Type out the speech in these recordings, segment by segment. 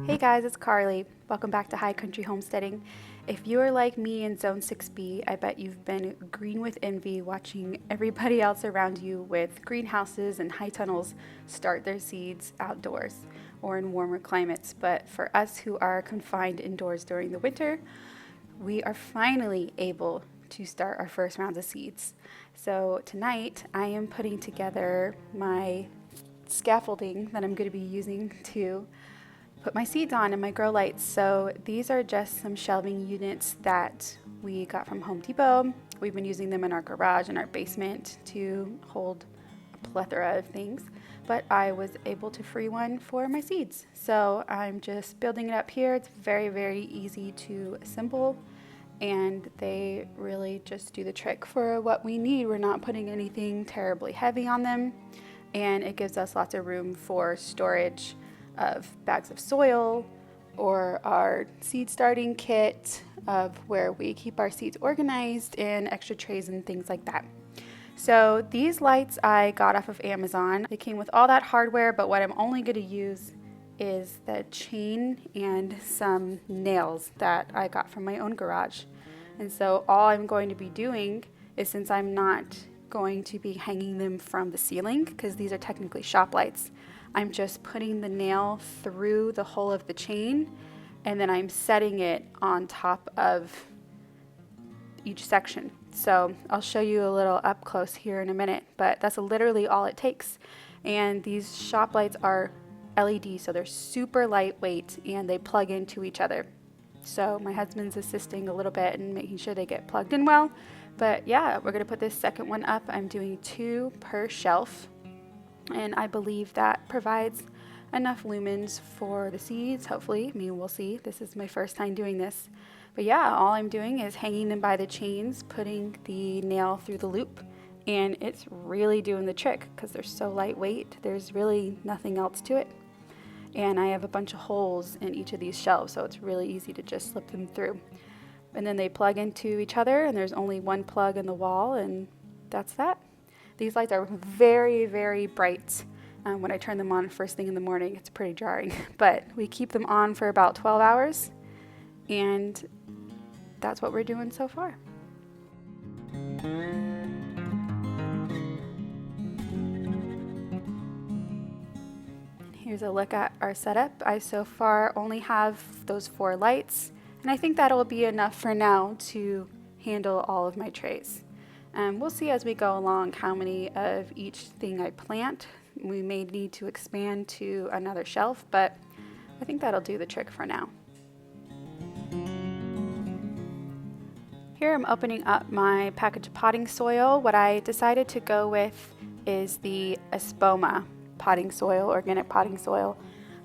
Hey guys, it's Carly. Welcome back to High Country Homesteading. If you're like me in Zone 6B, I bet you've been green with envy watching everybody else around you with greenhouses and high tunnels start their seeds outdoors or in warmer climates. But for us who are confined indoors during the winter, we are finally able to start our first rounds of seeds. So tonight I am putting together my scaffolding that I'm going to be using to put my seeds on and my grow lights. So these are just some shelving units that we got from Home Depot. We've been using them in our garage and our basement to hold a plethora of things, but I was able to free one for my seeds. So I'm just building it up here. It's very, very easy to assemble, and they really just do the trick for what we need. We're not putting anything terribly heavy on them, and it gives us lots of room for storage of bags of soil or our seed starting kit of where we keep our seeds organized and extra trays and things like that. So these lights I got off of Amazon. They came with all that hardware, but what I'm only going to use is the chain and some nails that I got from my own garage. And so all I'm going to be doing is, since I'm not going to be hanging them from the ceiling because these are technically shop lights, I'm just putting the nail through the hole of the chain, and then I'm setting it on top of each section. So I'll show you a little up close here in a minute, but that's literally all it takes. And these shop lights are LED, so they're super lightweight and they plug into each other. So my husband's assisting a little bit and making sure they get plugged in well. But yeah, we're gonna put this second one up. I'm doing 2 per shelf, and I believe that provides enough lumens for the seeds, hopefully. I mean, we'll see. This is my first time doing this. But yeah, all I'm doing is hanging them by the chains, putting the nail through the loop, and it's really doing the trick because they're so lightweight. There's really nothing else to it. And I have a bunch of holes in each of these shelves, so it's really easy to just slip them through. And then they plug into each other, and there's only one plug in the wall, and that's that. These lights are very, very bright. When I turn them on first thing in the morning, it's pretty jarring. But we keep them on for about 12 hours, and that's what we're doing so far. Here's a look at our setup. I so far only have those 4 lights, and I think that'll be enough for now to handle all of my trays. We'll see as we go along how many of each thing I plant. We may need to expand to another shelf, but I think that'll do the trick for now. Here I'm opening up my package of potting soil. What I decided to go with is the Espoma potting soil, organic potting soil.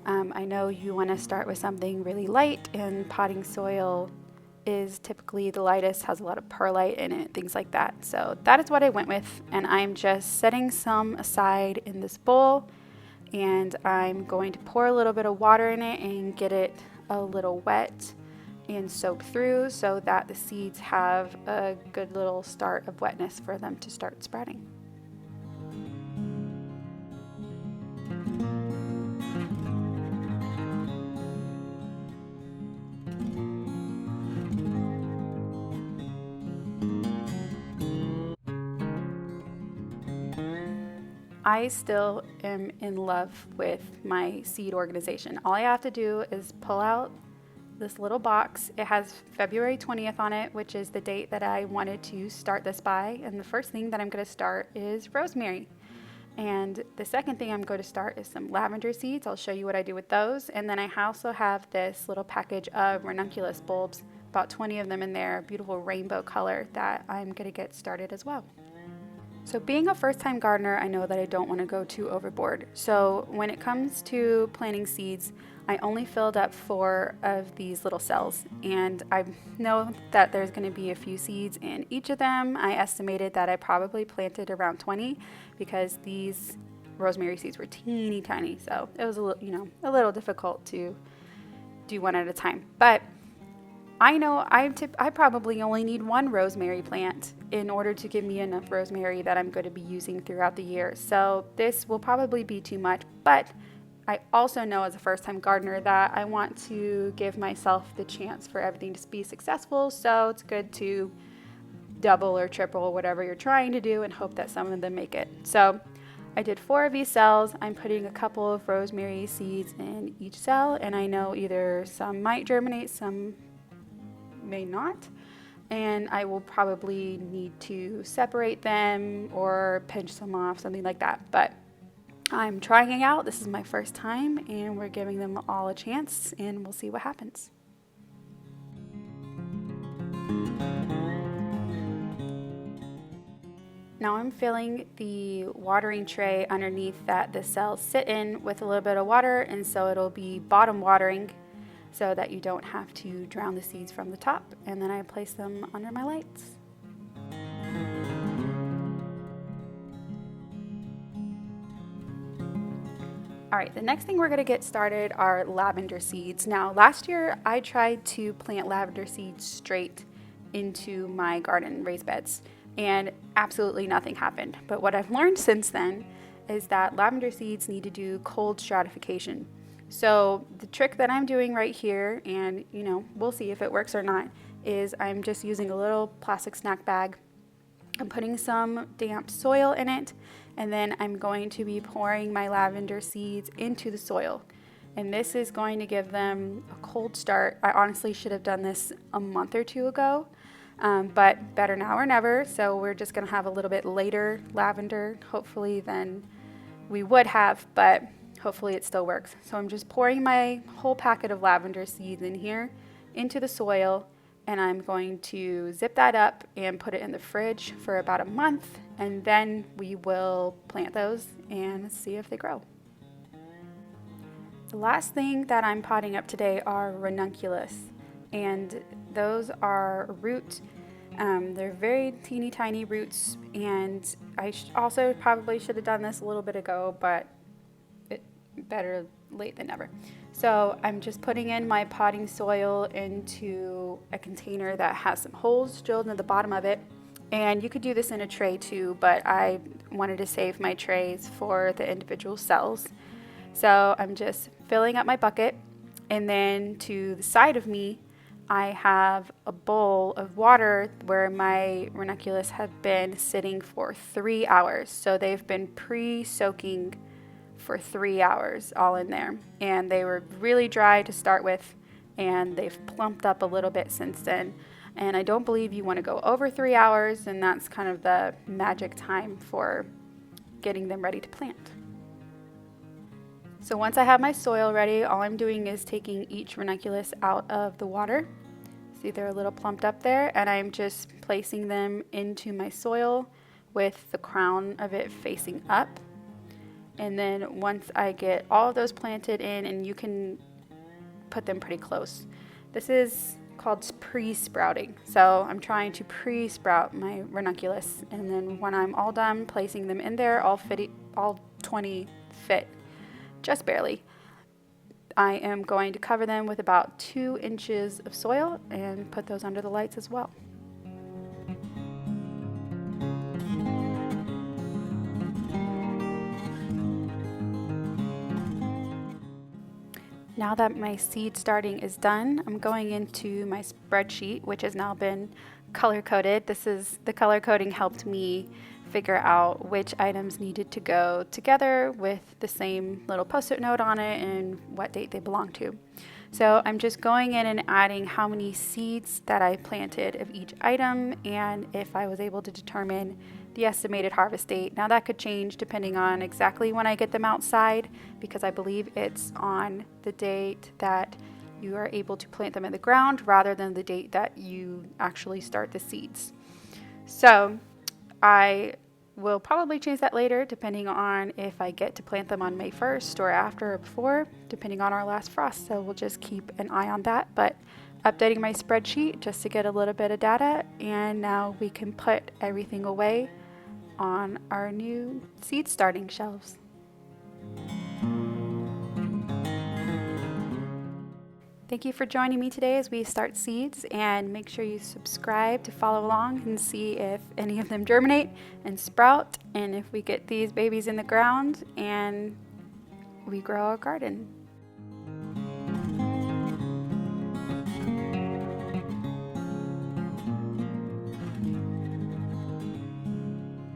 I know you want to start with something really light, and potting soil is typically the lightest, has a lot of perlite in it, things like that. So that is what I went with, and I'm just setting some aside in this bowl, and I'm going to pour a little bit of water in it and get it a little wet and soak through so that the seeds have a good little start of wetness for them to start spreading. I still am in love with my seed organization. All I have to do is pull out this little box. It has February 20th on it, which is the date that I wanted to start this by. And the first thing that I'm going to start is rosemary. And the second thing I'm going to start is some lavender seeds. I'll show you what I do with those. And then I also have this little package of ranunculus bulbs, about 20 of them in there, beautiful rainbow color, that I'm going to get started as well. So being a first-time gardener, I know that I don't want to go too overboard. So when it comes to planting seeds, I only filled up 4 of these little cells, and I know that there's going to be a few seeds in each of them. I estimated that I probably planted around 20 because these rosemary seeds were teeny tiny, so it was a little difficult to do one at a time. But I know I probably only need 1 rosemary plant in order to give me enough rosemary that I'm going to be using throughout the year. So this will probably be too much, but I also know as a first-time gardener that I want to give myself the chance for everything to be successful, so it's good to double or triple whatever you're trying to do and hope that some of them make it. So I did 4 of these cells. I'm putting a couple of rosemary seeds in each cell, and I know either some might germinate, some may not, and I will probably need to separate them or pinch some off, something like that. But I'm trying it out. This is my first time, and we're giving them all a chance, and we'll see what happens. Now I'm filling the watering tray underneath that the cells sit in with a little bit of water, and so it'll be bottom watering so that you don't have to drown the seeds from the top, and then I place them under my lights. All right, the next thing we're gonna get started are lavender seeds. Now, last year I tried to plant lavender seeds straight into my garden raised beds, and absolutely nothing happened. But what I've learned since then is that lavender seeds need to do cold stratification. So the trick that I'm doing right here, and we'll see if it works or not, is I'm just using a little plastic snack bag. I'm putting some damp soil in it, and then I'm going to be pouring my lavender seeds into the soil. And this is going to give them a cold start. I honestly should have done this a month or 2 ago, but better now or never. So we're just gonna have a little bit later lavender, hopefully, than we would have, but hopefully it still works. So I'm just pouring my whole packet of lavender seeds in here into the soil, and I'm going to zip that up and put it in the fridge for about a month, and then we will plant those and see if they grow. The last thing that I'm potting up today are ranunculus, and those are root. They're very teeny tiny roots, and I also probably should have done this a little bit ago, but better late than never. So I'm just putting in my potting soil into a container that has some holes drilled in the bottom of it. And you could do this in a tray too, but I wanted to save my trays for the individual cells. So I'm just filling up my bucket, and then to the side of me, I have a bowl of water where my ranunculus have been sitting for 3 hours. So they've been pre-soaking for 3 hours all in there, and they were really dry to start with, and they've plumped up a little bit since then. And I don't believe you want to go over 3 hours, and that's kind of the magic time for getting them ready to plant. So once I have my soil ready, all I'm doing is taking each ranunculus out of the water. See, they're a little plumped up there, and I'm just placing them into my soil with the crown of it facing up. And then once I get all of those planted in, and you can put them pretty close. This is called pre-sprouting. So I'm trying to pre-sprout my ranunculus, and then when I'm all done placing them in there, all 20 fit, just barely. I am going to cover them with about 2 inches of soil and put those under the lights as well. Now that my seed starting is done, I'm going into my spreadsheet, which has now been color coded. The color coding helped me figure out which items needed to go together with the same little post-it note on it and what date they belong to. So I'm just going in and adding how many seeds that I planted of each item, and if I was able to determine the estimated harvest date. Now that could change depending on exactly when I get them outside, because I believe it's on the date that you are able to plant them in the ground rather than the date that you actually start the seeds. So I will probably change that later depending on if I get to plant them on May 1st or after or before, depending on our last frost. So we'll just keep an eye on that. But updating my spreadsheet just to get a little bit of data, and now we can put everything away on our new seed starting shelves. Thank you for joining me today as we start seeds, and make sure you subscribe to follow along and see if any of them germinate and sprout, and if we get these babies in the ground and we grow a garden.